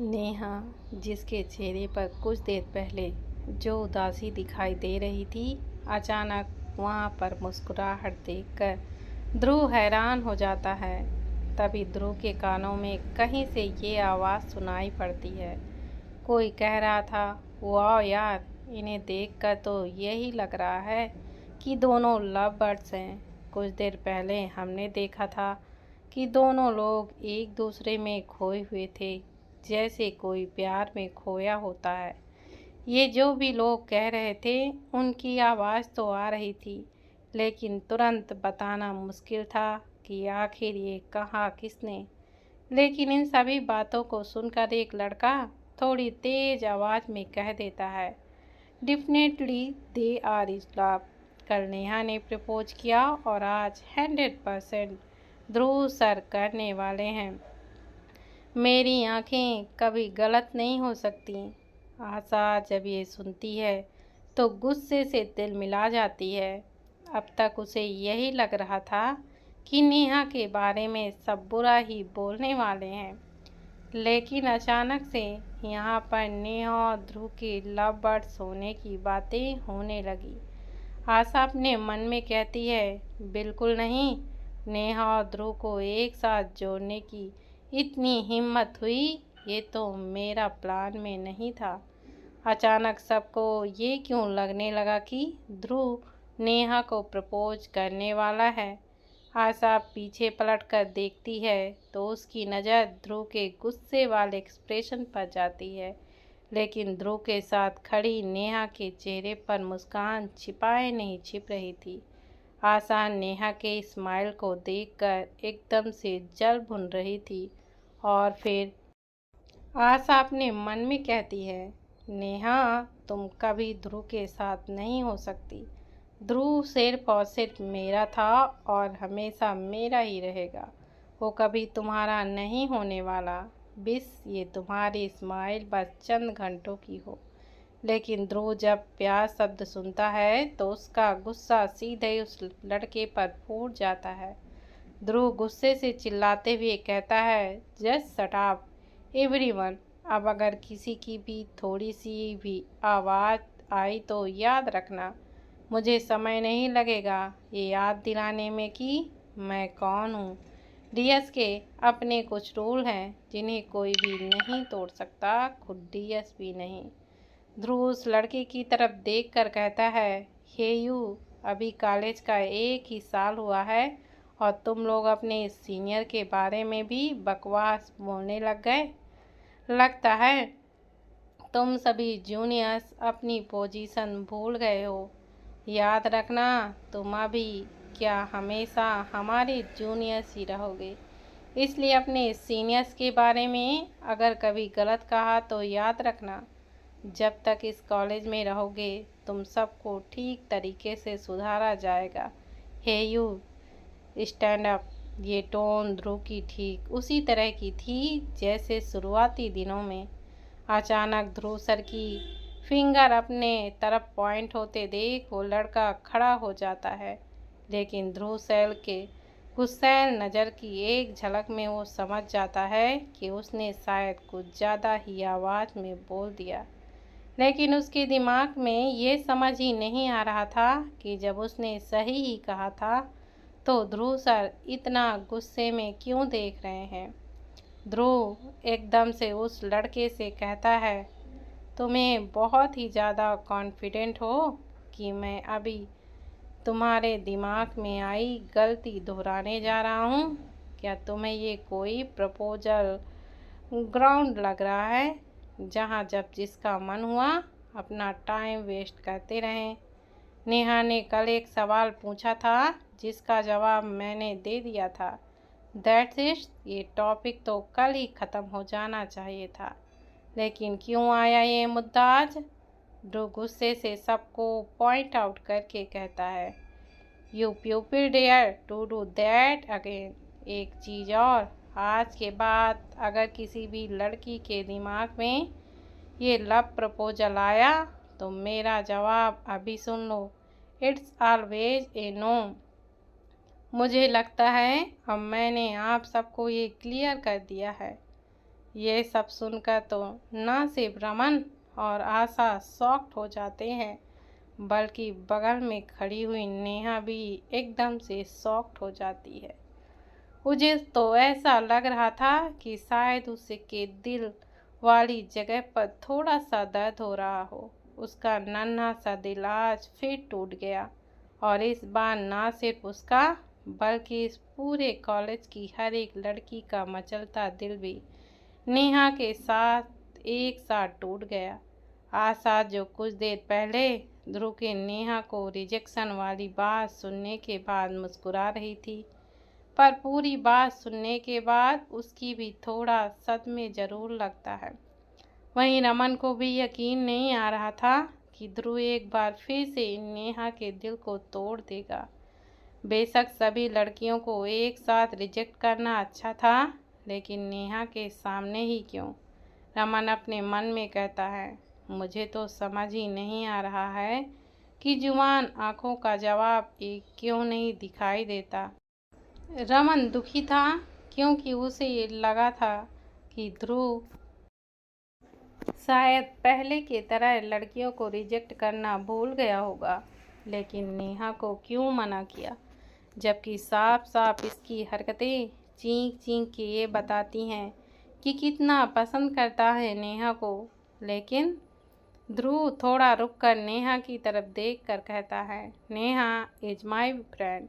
नेहा, जिसके चेहरे पर कुछ देर पहले जो उदासी दिखाई दे रही थी, अचानक वहां पर मुस्कुराहट देखकर ध्रुव हैरान हो जाता है। तभी ध्रुव के कानों में कहीं से ये आवाज़ सुनाई पड़ती है। कोई कह रहा था, वाह यार, इन्हें देखकर तो यही लग रहा है कि दोनों लव बर्ड्स हैं। कुछ देर पहले हमने देखा था कि दोनों लोग एक दूसरे में खोए हुए थे, जैसे कोई प्यार में खोया होता है। ये जो भी लोग कह रहे थे, उनकी आवाज़ तो आ रही थी, लेकिन तुरंत बताना मुश्किल था कि आखिर ये कहा किसने। लेकिन इन सभी बातों को सुनकर एक लड़का थोड़ी तेज आवाज़ में कह देता है, definitely they are is love. कल नेहा ने प्रपोज किया और आज 100% ध्रुव सर करने वाले हैं। मेरी आंखें कभी गलत नहीं हो सकती। आशा जब ये सुनती है तो गुस्से से दिल मिला जाती है। अब तक उसे यही लग रहा था कि नेहा के बारे में सब बुरा ही बोलने वाले हैं, लेकिन अचानक से यहाँ पर नेहा और ध्रुव के लव बर्ड्स होने की बातें होने लगी। आशा अपने मन में कहती है, बिल्कुल नहीं, नेहा और ध्रुव को एक साथ जोड़ने की इतनी हिम्मत हुई, ये तो मेरा प्लान में नहीं था। अचानक सबको ये क्यों लगने लगा कि ध्रुव नेहा को प्रपोज करने वाला है। आशा पीछे पलटकर देखती है तो उसकी नज़र ध्रुव के गुस्से वाले एक्सप्रेशन पर जाती है, लेकिन ध्रुव के साथ खड़ी नेहा के चेहरे पर मुस्कान छिपाए नहीं छिप रही थी। आशा नेहा के स्माइल को देखकर एकदम से जल भुन रही थी और फिर आशा अपने मन में कहती है, नेहा, तुम कभी ध्रुव के साथ नहीं हो सकती। ध्रुव सिर्फ और सिर्फ मेरा था और हमेशा मेरा ही रहेगा। वो कभी तुम्हारा नहीं होने वाला। बस ये तुम्हारी स्माइल बस चंद घंटों की हो। लेकिन ध्रुव जब प्यार शब्द सुनता है तो उसका गुस्सा सीधे उस लड़के पर फूट जाता है। ध्रुव गुस्से से चिल्लाते हुए कहता है, जस्ट शट अप एवरीवन। अब अगर किसी की भी थोड़ी सी भी आवाज़ आई तो याद रखना, मुझे समय नहीं लगेगा ये याद दिलाने में कि मैं कौन हूँ। डीएस के अपने कुछ रूल हैं जिन्हें कोई भी नहीं तोड़ सकता, खुद डीएस भी नहीं। ध्रुव उस लड़के की तरफ देखकर कहता है, हे यू, अभी कॉलेज का एक ही साल हुआ है और तुम लोग अपने सीनियर के बारे में भी बकवास बोलने लग गए। लगता है तुम सभी जूनियर्स अपनी पोजीशन भूल गए हो। याद रखना, तुम अभी क्या हमेशा हमारे जूनियर्स ही रहोगे। इसलिए अपने सीनियर्स के बारे में अगर कभी गलत कहा तो याद रखना, जब तक इस कॉलेज में रहोगे तुम सबको ठीक तरीके से सुधारा जाएगा। हे यू, स्टैंड अप। ये टोन ध्रुव की ठीक उसी तरह की थी जैसे शुरुआती दिनों में। अचानक ध्रुव सर की फिंगर अपने तरफ पॉइंट होते देख वो लड़का खड़ा हो जाता है, लेकिन ध्रुव सर के गुस्सैल नज़र की एक झलक में वो समझ जाता है कि उसने शायद कुछ ज़्यादा ही आवाज़ में बोल दिया। लेकिन उसके दिमाग में ये समझ ही नहीं आ रहा था कि जब उसने सही ही कहा था तो ध्रुव सर इतना गुस्से में क्यों देख रहे हैं। ध्रुव एकदम से उस लड़के से कहता है, तुम्हें बहुत ही ज़्यादा कॉन्फिडेंट हो कि मैं अभी तुम्हारे दिमाग में आई गलती दोहराने जा रहा हूँ। क्या तुम्हें ये कोई प्रपोजल ग्राउंड लग रहा है जहाँ जब जिसका मन हुआ अपना टाइम वेस्ट करते रहें। नेहा ने कल एक सवाल पूछा था जिसका जवाब मैंने दे दिया था। That's it. ये टॉपिक तो कल ही ख़त्म हो जाना चाहिए था, लेकिन क्यों आया ये मुद्दा आज। ध्रुव गुस्से से सबको पॉइंट आउट करके कहता है, you people dare to do that again. एक चीज़ और, आज के बाद अगर किसी भी लड़की के दिमाग में ये लव प्रपोजल आया तो मेरा जवाब अभी सुन लो, इट्स ऑलवेज ए नो। मुझे लगता है अब मैंने आप सबको ये क्लियर कर दिया है। ये सब सुनकर तो न सिर्फ रमन और आशा शॉक्ड हो जाते हैं, बल्कि बगल में खड़ी हुई नेहा भी एकदम से शॉक्ड हो जाती है। मुझे तो ऐसा लग रहा था कि शायद उसके दिल वाली जगह पर थोड़ा सा दर्द हो रहा हो। उसका नन्हा सा दिल आज फिर टूट गया, और इस बार ना सिर्फ उसका बल्कि इस पूरे कॉलेज की हर एक लड़की का मचलता दिल भी नेहा के साथ एक साथ टूट गया। आशा जो कुछ देर पहले ध्रुव के नेहा को रिजेक्शन वाली बात सुनने के बाद मुस्कुरा रही थी, पर पूरी बात सुनने के बाद उसकी भी थोड़ा सदमे जरूर लगता है। वहीं रमन को भी यकीन नहीं आ रहा था कि ध्रुव एक बार फिर से नेहा के दिल को तोड़ देगा। बेशक सभी लड़कियों को एक साथ रिजेक्ट करना अच्छा था, लेकिन नेहा के सामने ही क्यों? रमन अपने मन में कहता है। मुझे तो समझ ही नहीं आ रहा है कि जुबान आंखों का जवाब एक क्यों नहीं दिखाई देता। रमन दुखी था क्योंकि उसे ये लगा था कि ध्रुव शायद पहले की तरह लड़कियों को रिजेक्ट करना भूल गया होगा, लेकिन नेहा को क्यों मना किया, जबकि साफ साफ इसकी हरकतें चीख चीख के ये बताती हैं कि कितना पसंद करता है नेहा को। लेकिन ध्रुव थोड़ा रुक कर नेहा की तरफ देख कर कहता है, नेहा इज माई फ्रेंड,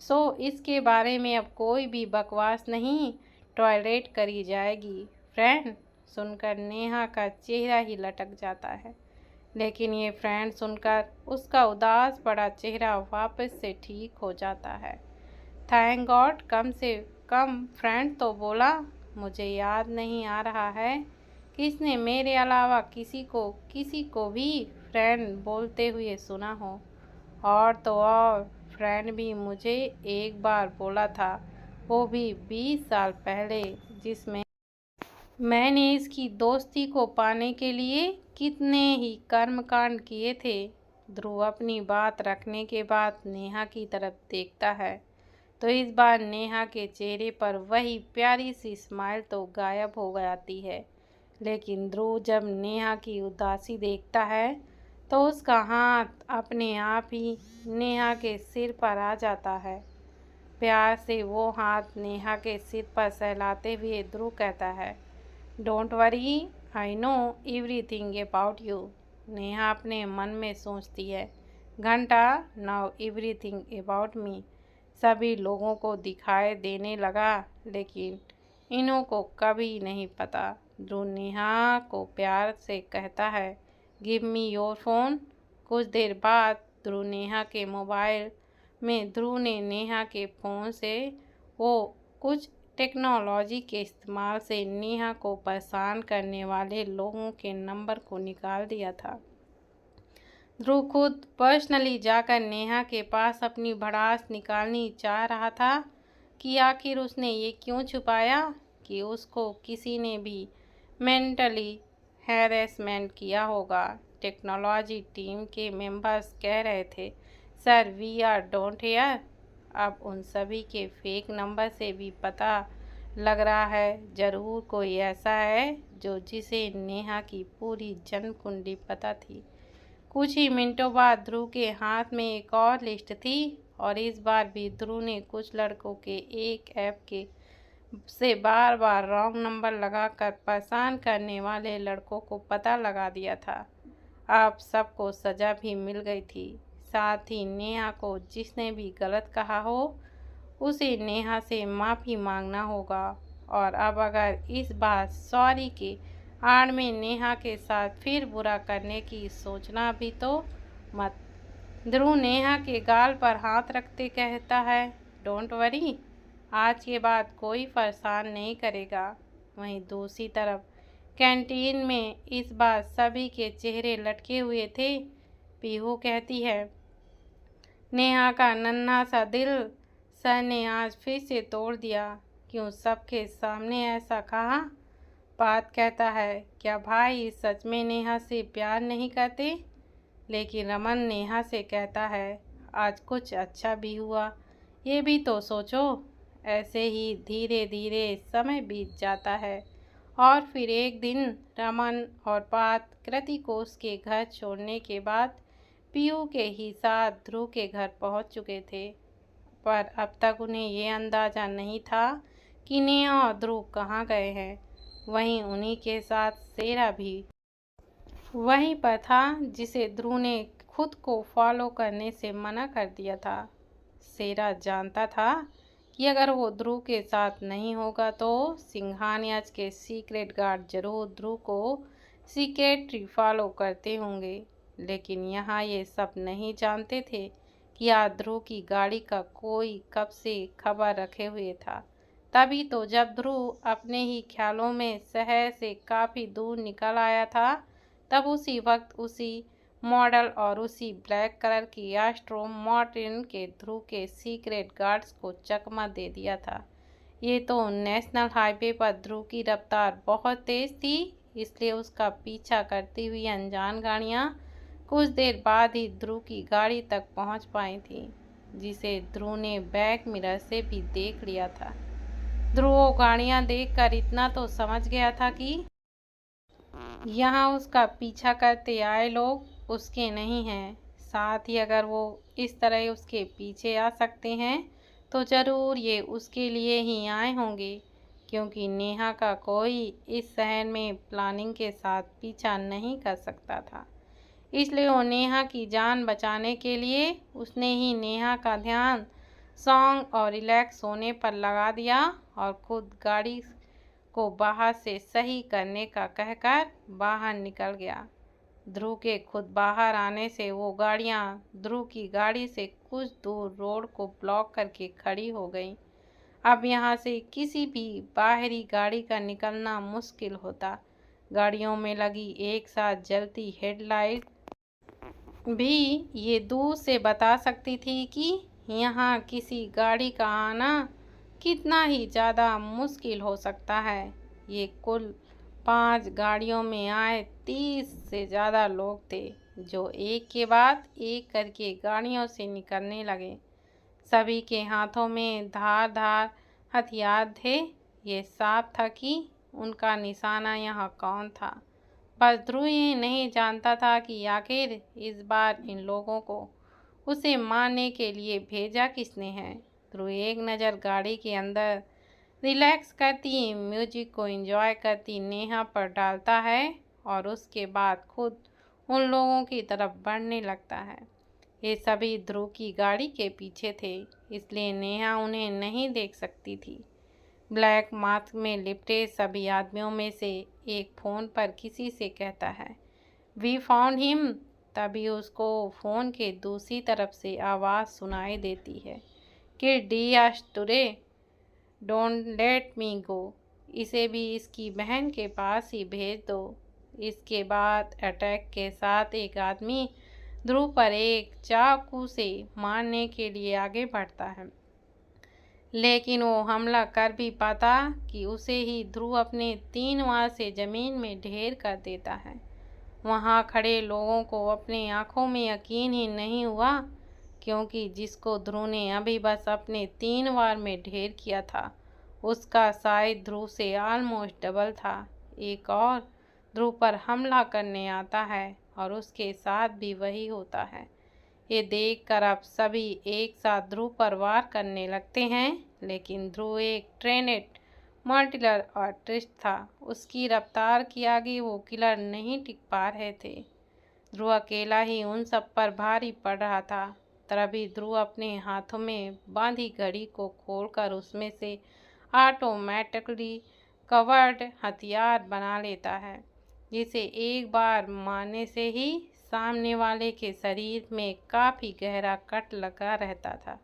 सो इसके बारे में अब कोई भी बकवास नहीं टॉयलेट करी जाएगी। फ्रेंड सुनकर नेहा का चेहरा ही लटक जाता है, लेकिन ये फ्रेंड सुनकर उसका उदास पड़ा चेहरा वापस से ठीक हो जाता है। थैंक गॉड कम से कम फ्रेंड तो बोला। मुझे याद नहीं आ रहा है किसने मेरे अलावा किसी को भी फ्रेंड बोलते हुए सुना हो। और तो और फ्रेंड भी मुझे एक बार बोला था, वो भी 20 साल पहले, जिसमें मैंने इसकी दोस्ती को पाने के लिए कितने ही कर्मकांड किए थे। ध्रुव अपनी बात रखने के बाद नेहा की तरफ देखता है, तो इस बार नेहा के चेहरे पर वही प्यारी सी स्माइल तो गायब हो जाती है। लेकिन ध्रुव जब नेहा की उदासी देखता है तो उसका हाथ अपने आप ही नेहा के सिर पर आ जाता है। प्यार से वो हाथ नेहा के सिर पर सहलाते हुए ध्रुव कहता है, don't worry, I know everything about you. Neha अपने मन में सोचती है, घंटा नाउ एवरीथिंग अबाउट मी सभी लोगों को दिखाई देने लगा, लेकिन इन्हों को कभी नहीं पता। ध्रुव नेहा को प्यार से कहता है, गिव मी योर फ़ोन। कुछ देर बाद ध्रुव नेहा के मोबाइल में ध्रुव ने नेहा के फ़ोन से वो कुछ टेक्नोलॉजी के इस्तेमाल से नेहा को परेशान करने वाले लोगों के नंबर को निकाल दिया था। ध्रुव खुद पर्सनली जाकर नेहा के पास अपनी भड़ास निकालनी चाह रहा था कि आखिर उसने ये क्यों छुपाया कि उसको किसी ने भी मेंटली हैरेसमेंट किया होगा। टेक्नोलॉजी टीम के मेंबर्स कह रहे थे, sir we are don't here. अब उन सभी के फेक नंबर से भी पता लग रहा है ज़रूर कोई ऐसा है जिसे नेहा की पूरी जन्म कुंडली पता थी। कुछ ही मिनटों बाद ध्रुव के हाथ में एक और लिस्ट थी, और इस बार भी ध्रुव ने कुछ लड़कों के एक ऐप के से बार बार रॉन्ग नंबर लगाकर परेशान करने वाले लड़कों को पता लगा दिया था। अब सबको सज़ा भी मिल गई थी। साथ ही नेहा को जिसने भी गलत कहा हो उसे नेहा से माफ़ी मांगना होगा, और अब अगर इस बार सॉरी के आड़ में नेहा के साथ फिर बुरा करने की सोचना भी तो मत। ध्रुव नेहा के गाल पर हाथ रखते कहता है, डोंट वरी, आज के बाद कोई परेशान नहीं करेगा। वहीं दूसरी तरफ कैंटीन में इस बार सभी के चेहरे लटके हुए थे। पीहू कहती है, नेहा का नन्हा सा दिल सर ने आज फिर से तोड़ दिया। क्यों सबके सामने ऐसा कहा? बात कहता है, क्या भाई सच में नेहा से प्यार नहीं करते? लेकिन रमन नेहा से कहता है, आज कुछ अच्छा भी हुआ, ये भी तो सोचो। ऐसे ही धीरे धीरे समय बीत जाता है और फिर एक दिन रमन और पात कृति को उसके घर छोड़ने के बाद पीयू के ही साथ ध्रुव के घर पहुंच चुके थे, पर अब तक उन्हें ये अंदाज़ा नहीं था कि नेहा और ध्रुव कहाँ गए हैं। वहीं उन्हीं के साथ सेरा भी वहीं पर था, जिसे ध्रुव ने खुद को फॉलो करने से मना कर दिया था। सेरा जानता था कि अगर वो ध्रुव के साथ नहीं होगा तो सिंघानियाज के सीक्रेट गार्ड जरूर ध्रुव को सीक्रेटली फॉलो करते होंगे, लेकिन यहाँ ये सब नहीं जानते थे कि आज ध्रुव की गाड़ी का कोई कब से खबर रखे हुए था। तभी तो जब ध्रुव अपने ही ख्यालों में शहर से काफ़ी दूर निकल आया था, तब उसी वक्त उसी मॉडल और उसी ब्लैक कलर की एस्ट्रोन मार्टिन के ध्रुव के सीक्रेट गार्ड्स को चकमा दे दिया था। ये तो नेशनल हाईवे पर ध्रुव की रफ्तार बहुत तेज थी, इसलिए उसका पीछा करती हुई अनजान गाड़ियाँ कुछ देर बाद ही ध्रुव की गाड़ी तक पहुंच पाई थी, जिसे ध्रुव ने बैक मिरर से भी देख लिया था। ध्रुव गाड़ियाँ देखकर इतना तो समझ गया था कि यहाँ उसका पीछा करते आए लोग उसके नहीं हैं। साथ ही अगर वो इस तरह उसके पीछे आ सकते हैं तो ज़रूर ये उसके लिए ही आए होंगे, क्योंकि नेहा का कोई इस शहर में प्लानिंग के साथ पीछा नहीं कर सकता था। इसलिए वो नेहा की जान बचाने के लिए उसने ही नेहा का ध्यान सॉन्ग और रिलैक्स होने पर लगा दिया और खुद गाड़ी को बाहर से सही करने का कहकर बाहर निकल गया। ध्रुव के खुद बाहर आने से वो गाड़ियाँ ध्रुव की गाड़ी से कुछ दूर रोड को ब्लॉक करके खड़ी हो गईं। अब यहाँ से किसी भी बाहरी गाड़ी का निकलना मुश्किल होता। गाड़ियों में लगी एक साथ जलती हेडलाइट भी ये दूर से बता सकती थी कि यहाँ किसी गाड़ी का आना कितना ही ज़्यादा मुश्किल हो सकता है। ये कुल 5 गाड़ियों में आए 30 से ज़्यादा लोग थे, जो एक के बाद एक करके गाड़ियों से निकलने लगे। सभी के हाथों में धारदार हथियार थे। ये साफ था कि उनका निशाना यहाँ कौन था। बस ध्रुव ये नहीं जानता था कि आखिर इस बार इन लोगों को उसे मारने के लिए भेजा किसने है। ध्रुव एक नज़र गाड़ी के अंदर रिलैक्स करती म्यूजिक को एंजॉय करती नेहा पर डालता है और उसके बाद खुद उन लोगों की तरफ बढ़ने लगता है। ये सभी ध्रुव की गाड़ी के पीछे थे, इसलिए नेहा उन्हें नहीं देख सकती थी। ब्लैक मास्क में लिपटे सभी आदमियों में से एक फ़ोन पर किसी से कहता है, वी फाउंड हिम। तभी उसको फ़ोन के दूसरी तरफ से आवाज़ सुनाई देती है कि dears today don't let me go. इसे भी इसकी बहन के पास ही भेज दो। इसके बाद अटैक के साथ एक आदमी ध्रुव पर एक चाकू से मारने के लिए आगे बढ़ता है, लेकिन वो हमला कर भी पाता कि उसे ही ध्रुव अपने 3 वार से ज़मीन में ढेर कर देता है। वहाँ खड़े लोगों को अपनी आंखों में यकीन ही नहीं हुआ, क्योंकि जिसको ध्रुव ने अभी बस अपने 3 वार में ढेर किया था, उसका शायद ध्रुव से ऑलमोस्ट डबल था। एक और ध्रुव पर हमला करने आता है और उसके साथ भी वही होता है। ये देखकर अब सभी एक साथ ध्रुव पर वार करने लगते हैं, लेकिन ध्रुव एक ट्रेनेड मल्टीलर आर्टिस्ट था। उसकी रफ्तार की आगे वो किलर नहीं टिक पा रहे थे। ध्रुव अकेला ही उन सब पर भारी पड़ रहा था। तभी ध्रुव अपने हाथों में बांधी घड़ी को खोलकर उसमें से ऑटोमेटिकली कवर्ड हथियार बना लेता है, जिसे एक बार मारने से ही सामने वाले के शरीर में काफ़ी गहरा कट लगा रहता था।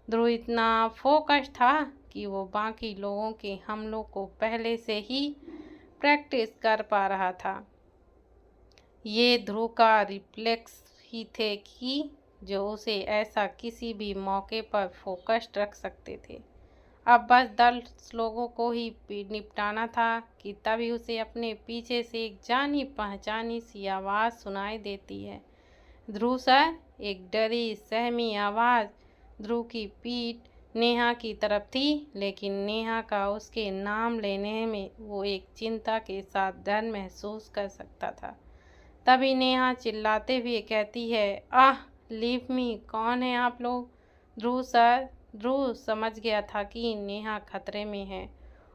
ध्रुव इतना फोकस था कि वो बाकी लोगों के हमलों को पहले से ही प्रैक्टिस कर पा रहा था। ये ध्रुव का रिफ्लेक्स ही थे कि जो उसे ऐसा किसी भी मौके पर फोकस्ड रख सकते थे। अब बस 10 लोगों को ही निपटाना था कि तभी उसे अपने पीछे से एक जानी पहचानी सी आवाज़ सुनाई देती है, ध्रुव सर। एक डरी सहमी आवाज़ ध्रुव की पीठ नेहा की तरफ थी, लेकिन नेहा का उसके नाम लेने में वो एक चिंता के साथ डर महसूस कर सकता था। तभी नेहा चिल्लाते हुए कहती है, आह लीव मी, कौन है आप लोग? ध्रुव सर। ध्रुव समझ गया था कि नेहा खतरे में है,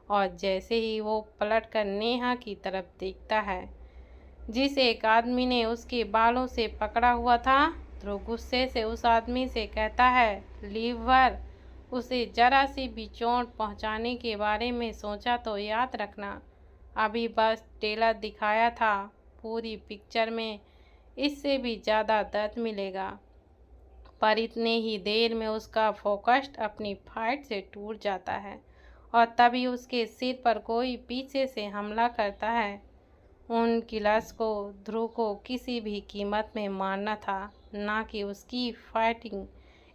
और जैसे ही वो पलटकर नेहा की तरफ देखता है जिस एक आदमी ने उसके बालों से पकड़ा हुआ था, ध्रुव गुस्से से उस आदमी से कहता है, लीव हर। उसे जरा सी भी चोट पहुंचाने के बारे में सोचा तो याद रखना, अभी बस ट्रेलर दिखाया था, पूरी पिक्चर में इससे भी ज़्यादा दर्द मिलेगा। पर इतने ही देर में उसका फोकस अपनी फाइट से टूट जाता है, और तभी उसके सिर पर कोई पीछे से हमला करता है। उन किलर्स को ध्रुव को किसी भी कीमत में मारना था, ना कि उसकी फाइटिंग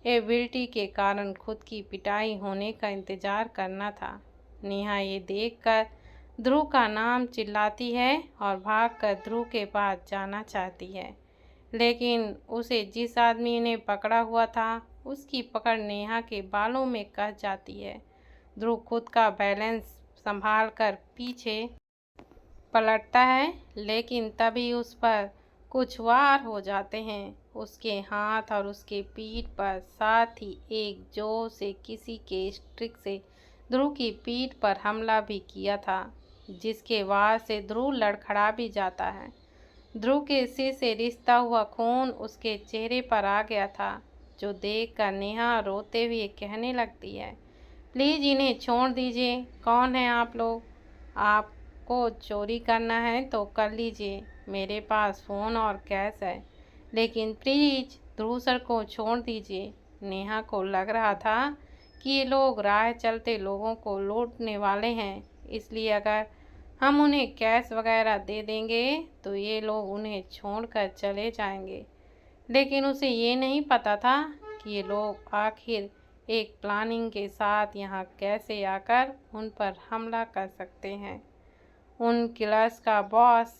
एबिलिटी के कारण खुद की पिटाई होने का इंतज़ार करना था। नेहा ये देखकर ध्रुव का नाम चिल्लाती है और भागकर ध्रुव के पास जाना चाहती है, लेकिन उसे जिस आदमी ने पकड़ा हुआ था उसकी पकड़ नेहा के बालों में कस जाती है। ध्रुव खुद का बैलेंस संभाल कर पीछे पलटता है, लेकिन तभी उस पर कुछ वार हो जाते हैं, उसके हाथ और उसके पीठ पर, साथ ही एक जोर से किसी के स्ट्रिक से ध्रुव की पीठ पर हमला भी किया था, जिसके वार से ध्रुव लड़खड़ा भी जाता है। ध्रुव के सिर से रिसता हुआ खून उसके चेहरे पर आ गया था, जो देखकर नेहा रोते हुए कहने लगती है, प्लीज़ इन्हें छोड़ दीजिए, कौन है आप लोग? आपको चोरी करना है तो कर लीजिए, मेरे पास फ़ोन और कैश है, लेकिन प्लीज़ ध्रुव सर को छोड़ दीजिए। नेहा को लग रहा था कि ये लोग राह चलते लोगों को लूटने वाले हैं, इसलिए अगर हम उन्हें कैश वगैरह दे देंगे तो ये लोग उन्हें छोड़कर चले जाएंगे। लेकिन उसे ये नहीं पता था कि ये लोग आखिर एक प्लानिंग के साथ यहाँ कैसे आकर उन पर हमला कर सकते हैं। उन किलर्स का बॉस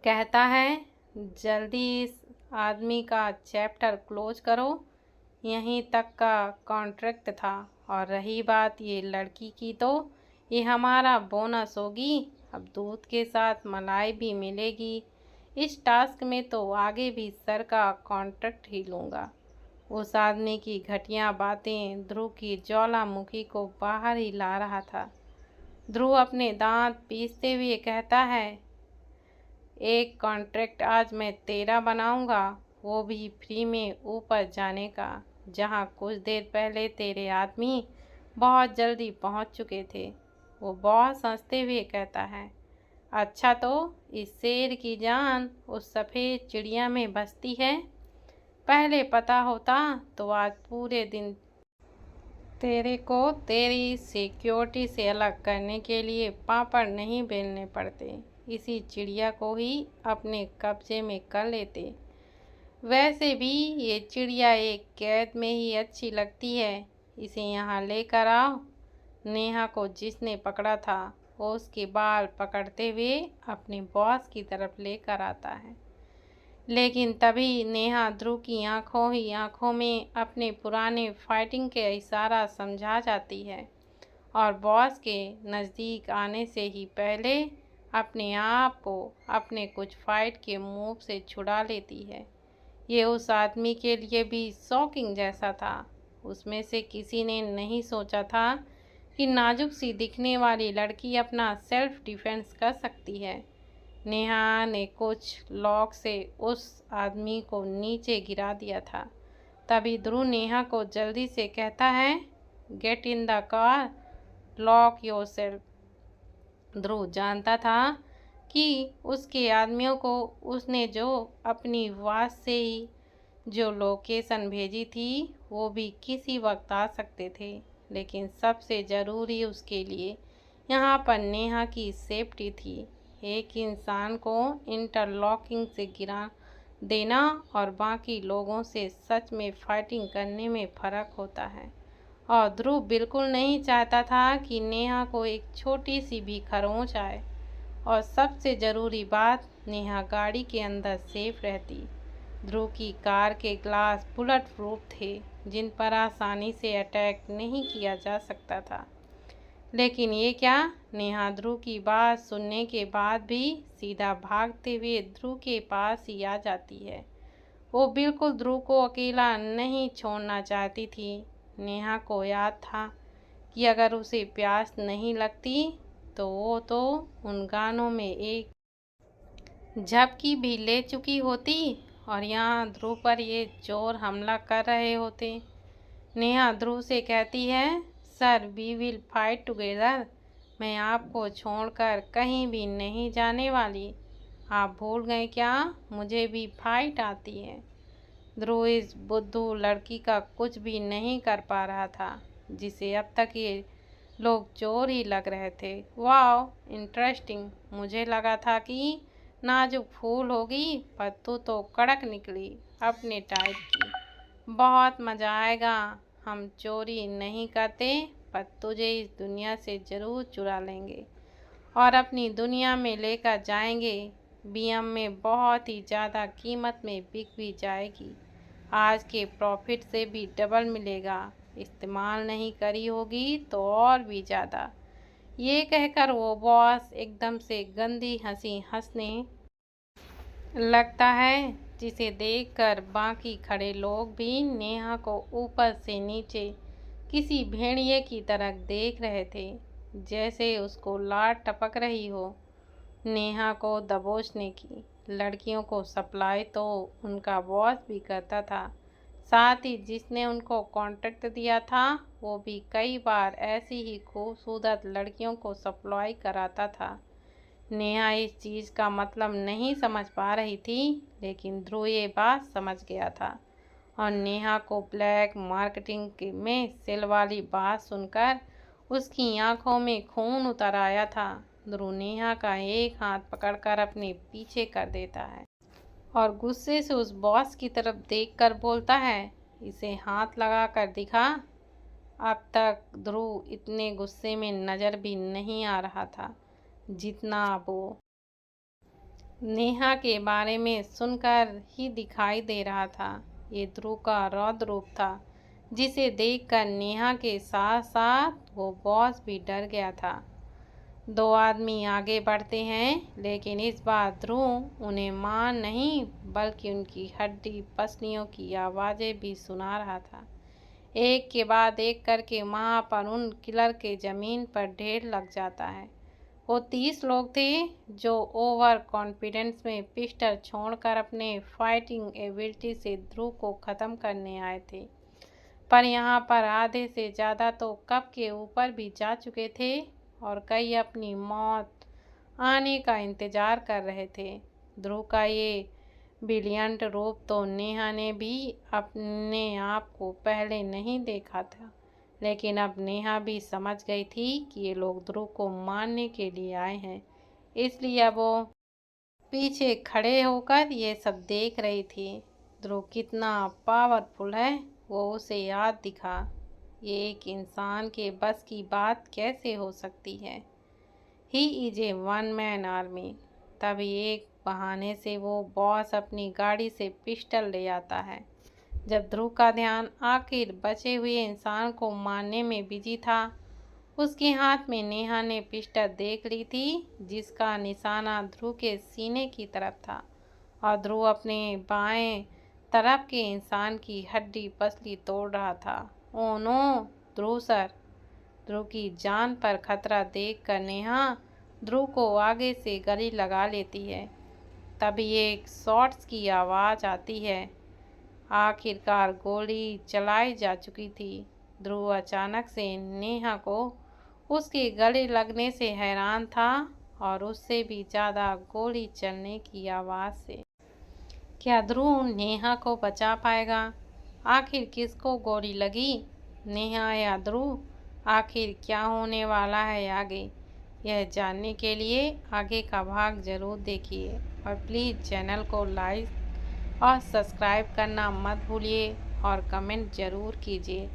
कहता है, जल्दी इस आदमी का चैप्टर क्लोज करो, यहीं तक का कॉन्ट्रैक्ट था, और रही बात ये लड़की की तो ये हमारा बोनस होगी, अब दूध के साथ मलाई भी मिलेगी। इस टास्क में तो आगे भी सर का कॉन्ट्रैक्ट ही लूँगा। उस आदमी की घटिया बातें ध्रुव की ज्वालामुखी को बाहर ही ला रहा था। ध्रुव अपने दांत पीसते हुए कहता है, एक कॉन्ट्रैक्ट आज मैं तेरा बनाऊंगा, वो भी फ्री में ऊपर जाने का, जहाँ कुछ देर पहले तेरे आदमी बहुत जल्दी पहुँच चुके थे। वो बहुत हंसते हुए कहता है, अच्छा तो इस शेर की जान उस सफ़ेद चिड़िया में बसती है, पहले पता होता तो आज पूरे दिन तेरे को तेरी सिक्योरिटी से अलग करने के लिए पापड़ नहीं बेलने पड़ते, इसी चिड़िया को ही अपने कब्जे में कर लेते। वैसे भी ये चिड़िया एक कैद में ही अच्छी लगती है, इसे यहाँ लेकर आओ। नेहा को जिसने पकड़ा था वो उसके बाल पकड़ते हुए अपने बॉस की तरफ लेकर आता है, लेकिन तभी नेहा ध्रुव की आंखों ही आंखों में अपने पुराने फाइटिंग के इशारा समझा जाती है, और बॉस के नज़दीक आने से ही पहले अपने आप को अपने कुछ फाइट के मूव से छुड़ा लेती है। ये उस आदमी के लिए भी शॉकिंग जैसा था। उसमें से किसी ने नहीं सोचा था कि नाजुक सी दिखने वाली लड़की अपना सेल्फ डिफेंस कर सकती है। नेहा ने कुछ लॉक से उस आदमी को नीचे गिरा दिया था। तभी ध्रुव नेहा को जल्दी से कहता है, get in the car, lock yourself. Dhruv जानता था कि उसके आदमियों को उसने जो अपनी वॉच से ही जो लोकेशन भेजी थी वो भी किसी वक्त आ सकते थे, लेकिन सबसे ज़रूरी उसके लिए यहाँ पर नेहा की सेफ्टी थी। एक इंसान को इंटरलॉकिंग से गिरा देना और बाकी लोगों से सच में फाइटिंग करने में फ़र्क होता है, और ध्रुव बिल्कुल नहीं चाहता था कि नेहा को एक छोटी सी भी खरोंच आए, और सबसे ज़रूरी बात, नेहा गाड़ी के अंदर सेफ रहती। ध्रुव की कार के ग्लास बुलेट प्रूफ थे, जिन पर आसानी से अटैक नहीं किया जा सकता था। लेकिन ये क्या, नेहा ध्रुव की बात सुनने के बाद भी सीधा भागते हुए ध्रुव के पास ही आ जाती है। वो बिल्कुल ध्रुव को अकेला नहीं छोड़ना चाहती थी। नेहा को याद था कि अगर उसे प्यास नहीं लगती तो वो तो उन गानों में एक झपकी भी ले चुकी होती और यहाँ ध्रुव पर ये चोर हमला कर रहे होते। नेहा ध्रुव से कहती है, sir we will fight together. मैं आपको छोड़कर कहीं भी नहीं जाने वाली। आप भूल गए क्या, मुझे भी फाइट आती है। ध्रुव इस बुद्धू लड़की का कुछ भी नहीं कर पा रहा था, जिसे अब तक ये लोग चोर ही लग रहे थे। वाह इंटरेस्टिंग, मुझे लगा था कि नाजुक फूल होगी, पर तू तो कड़क निकली अपने टाइप की। बहुत मज़ा आएगा। हम चोरी नहीं करते, पर तुझे इस दुनिया से ज़रूर चुरा लेंगे और अपनी दुनिया में लेकर जाएंगे। बीएम में बहुत ही ज़्यादा कीमत में बिक भी जाएगी। आज के प्रॉफिट से भी डबल मिलेगा। इस्तेमाल नहीं करी होगी तो और भी ज़्यादा। ये कहकर वो बॉस एकदम से गंदी हंसी हंसने लगता है, जिसे देखकर बाकी खड़े लोग भी नेहा को ऊपर से नीचे किसी भेड़िए की तरह देख रहे थे, जैसे उसको लात टपक रही हो। नेहा को दबोचने की लड़कियों को सप्लाई तो उनका बॉस भी करता था, साथ ही जिसने उनको कॉन्ट्रैक्ट दिया था वो भी कई बार ऐसी ही खूबसूरत लड़कियों को सप्लाई कराता था। नेहा इस चीज़ का मतलब नहीं समझ पा रही थी, लेकिन ध्रुव ये बात समझ गया था और नेहा को ब्लैक मार्केटिंग में सेल वाली बात सुनकर उसकी आंखों में खून उतर आया था। ध्रुव नेहा का एक हाथ पकड़कर अपने पीछे कर देता है और गुस्से से उस बॉस की तरफ देखकर बोलता है, इसे हाथ लगा कर दिखा। अब तक ध्रुव इतने गुस्से में नज़र भी नहीं आ रहा था जितना वो नेहा के बारे में सुनकर ही दिखाई दे रहा था। ये ध्रुव का रौद्र रूप था, जिसे देखकर नेहा के साथ साथ वो बॉस भी डर गया था। दो आदमी आगे बढ़ते हैं, लेकिन इस बार ध्रुव उन्हें मार नहीं बल्कि उनकी हड्डी पसलियों की आवाज़ें भी सुना रहा था। एक के बाद एक करके वहाँ पर उन किलर के ज़मीन पर ढेर लग जाता है। वो 30 लोग थे जो ओवर कॉन्फिडेंस में पिस्टल छोड़कर अपने फाइटिंग एबिलिटी से ध्रुव को ख़त्म करने आए थे, पर यहाँ पर आधे से ज़्यादा तो कप के ऊपर भी जा चुके थे और कई अपनी मौत आने का इंतज़ार कर रहे थे। ध्रुव का ये ब्रिलियंट रूप तो नेहा ने भी अपने आप को पहले नहीं देखा था, लेकिन अब नेहा भी समझ गई थी कि ये लोग ध्रुव को मारने के लिए आए हैं, इसलिए अब वो पीछे खड़े होकर ये सब देख रही थी। ध्रुव कितना पावरफुल है वो उसे याद दिखा। ये एक इंसान के बस की बात कैसे हो सकती है। He is a one man army. तभी एक बहाने से वो बॉस अपनी गाड़ी से पिस्टल ले आता है। जब ध्रुव का ध्यान आखिर बचे हुए इंसान को मारने में बिजी था, उसके हाथ में नेहा ने पिस्टल देख ली थी, जिसका निशाना ध्रुव के सीने की तरफ था और ध्रुव अपने बाएं तरफ के इंसान की हड्डी पसली तोड़ रहा था। ओ नो ध्रुव सर। ध्रुव की जान पर खतरा देखकर नेहा ध्रुव को आगे से गले लगा लेती है। तभी एक शॉट्स की आवाज़ आती है। आखिरकार गोली चलाई जा चुकी थी। ध्रुव अचानक से नेहा को उसके गले लगने से हैरान था और उससे भी ज़्यादा गोली चलने की आवाज़ से। क्या ध्रुव नेहा को बचा पाएगा? आखिर किसको गोली लगी, नेहा या ध्रुव? आखिर क्या होने वाला है आगे, यह जानने के लिए आगे का भाग ज़रूर देखिए और प्लीज़ चैनल को लाइक और सब्सक्राइब करना मत भूलिए और कमेंट ज़रूर कीजिए।